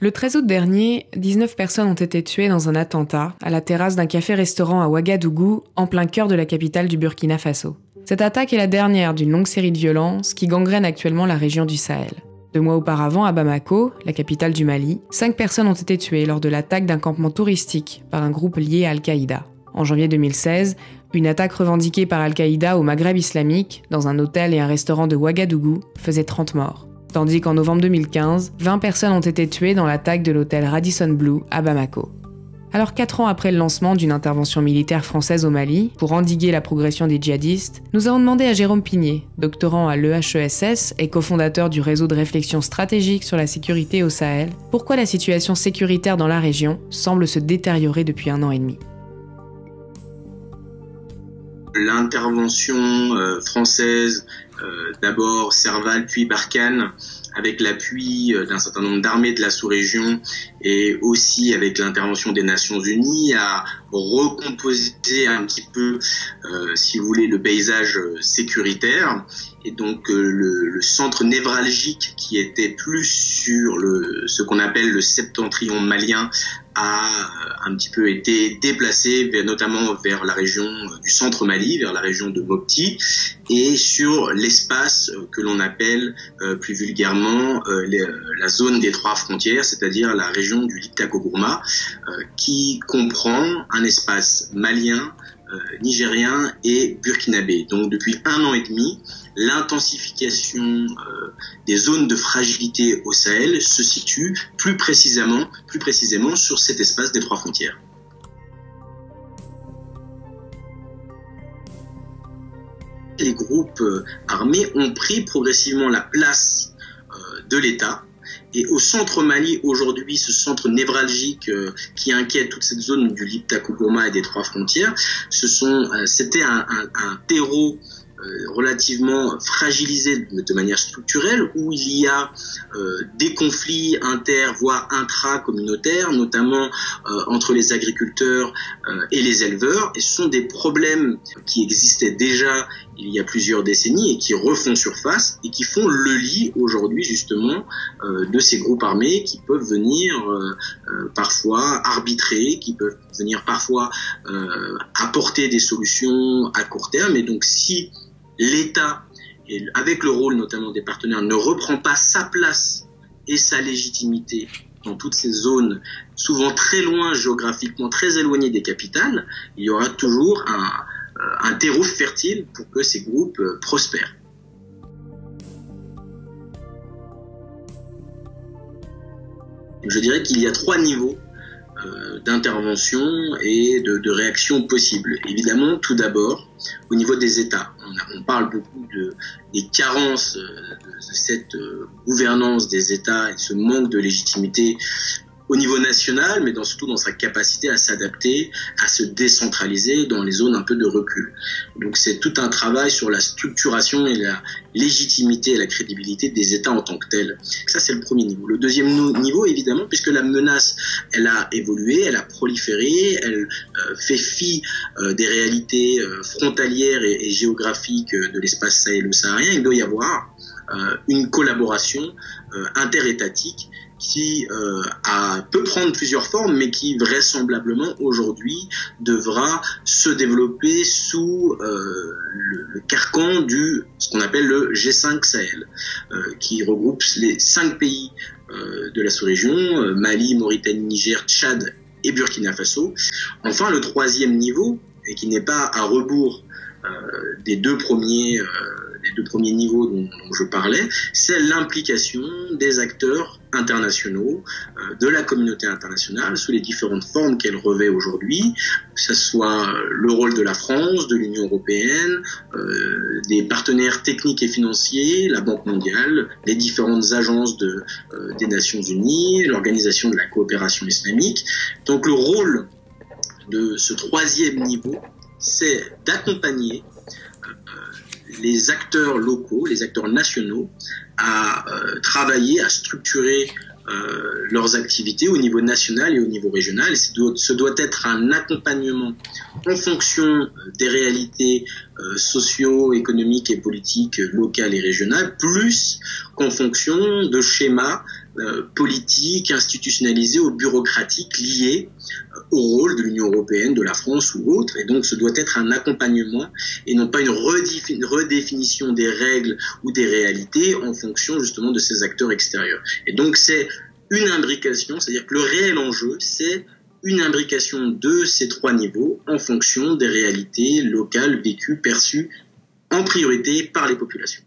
Le 13 août dernier, 19 personnes ont été tuées dans un attentat à la terrasse d'un café-restaurant à Ouagadougou, en plein cœur de la capitale du Burkina Faso. Cette attaque est la dernière d'une longue série de violences qui gangrènent actuellement la région du Sahel. 2 mois auparavant, à Bamako, la capitale du Mali, 5 personnes ont été tuées lors de l'attaque d'un campement touristique par un groupe lié à Al-Qaïda. En janvier 2016, une attaque revendiquée par Al-Qaïda au Maghreb islamique, dans un hôtel et un restaurant de Ouagadougou, faisait 30 morts. Tandis qu'en novembre 2015, 20 personnes ont été tuées dans l'attaque de l'hôtel Radisson Blu à Bamako. Alors 4 ans après le lancement d'une intervention militaire française au Mali, pour endiguer la progression des djihadistes, nous avons demandé à Jérôme Pigné, doctorant à l'EHESS et cofondateur du réseau de réflexion stratégique sur la sécurité au Sahel, pourquoi la situation sécuritaire dans la région semble se détériorer depuis 1 an et demi. L'intervention française, d'abord Serval puis Barkhane, avec l'appui d'un certain nombre d'armées de la sous-région et aussi avec l'intervention des Nations Unies, a recomposé un petit peu, si vous voulez, le paysage sécuritaire. Et donc le centre névralgique qui était plus sur ce qu'on appelle le septentrion malien a un petit peu été déplacé notamment vers la région du centre Mali, vers la région de Mopti, et sur l'espace que l'on appelle plus vulgairement la zone des 3 frontières, c'est-à-dire la région du Liptako-Gourma, qui comprend un espace malien, nigérien et burkinabé. Donc depuis 1 an et demi, l'intensification des zones de fragilité au Sahel se situe plus précisément sur cet espace des 3 frontières. Les groupes armés ont pris progressivement la place de l'État. Et au centre Mali, aujourd'hui, ce centre névralgique qui inquiète toute cette zone du Liptako-Gourma et des 3 frontières, c'était un terreau relativement fragilisé de manière structurelle, où il y a des conflits voire intra-communautaires, notamment entre les agriculteurs et les éleveurs. Et ce sont des problèmes qui existaient déjà il y a plusieurs décennies et qui refont surface et qui font le lit aujourd'hui justement de ces groupes armés qui peuvent venir parfois arbitrer, qui peuvent venir parfois apporter des solutions à court terme. Et donc si l'État, avec le rôle notamment des partenaires, ne reprend pas sa place et sa légitimité dans toutes ces zones, souvent très loin géographiquement, très éloignées des capitales, il y aura toujours un terreau fertile pour que ces groupes prospèrent. Je dirais qu'il y a 3 niveaux d'intervention et de réaction possibles. Évidemment, tout d'abord, au niveau des États. On parle beaucoup des carences de cette gouvernance des États et de ce manque de légitimité au niveau national, mais surtout dans sa capacité à s'adapter, à se décentraliser dans les zones un peu de recul. Donc c'est tout un travail sur la structuration et la légitimité et la crédibilité des États en tant que tels. Ça, c'est le premier niveau. Le deuxième niveau, évidemment, puisque la menace, elle a évolué, elle a proliféré, elle fait fi des réalités frontalières et géographiques de l'espace sahélo-saharien, il doit y avoir une collaboration interétatique qui peut prendre plusieurs formes, mais qui vraisemblablement aujourd'hui devra se développer sous le carcan ce qu'on appelle le G5 Sahel, qui regroupe les 5 pays de la sous-région, Mali, Mauritanie, Niger, Tchad et Burkina Faso. Enfin, le 3e niveau, et qui n'est pas à rebours des deux premiers niveaux dont je parlais, c'est l'implication des acteurs internationaux, de la communauté internationale, sous les différentes formes qu'elle revêt aujourd'hui, que ce soit le rôle de la France, de l'Union européenne, des partenaires techniques et financiers, la Banque mondiale, les différentes agences des Nations Unies, l'Organisation de la coopération islamique. Donc le rôle de ce 3e niveau, c'est d'accompagner les acteurs locaux, les acteurs nationaux, à travailler, à structurer leurs activités au niveau national et au niveau régional. Et ce doit être un accompagnement en fonction des réalités socio-économiques et politiques locales et régionales, plus qu'en fonction de schémas politiques, institutionnalisées ou bureaucratiques liées au rôle de l'Union européenne, de la France ou autre. Et donc ce doit être un accompagnement et non pas une redéfinition des règles ou des réalités en fonction justement de ces acteurs extérieurs. Et donc c'est une imbrication, c'est-à-dire que le réel enjeu, c'est une imbrication de ces trois niveaux en fonction des réalités locales vécues, perçues en priorité par les populations.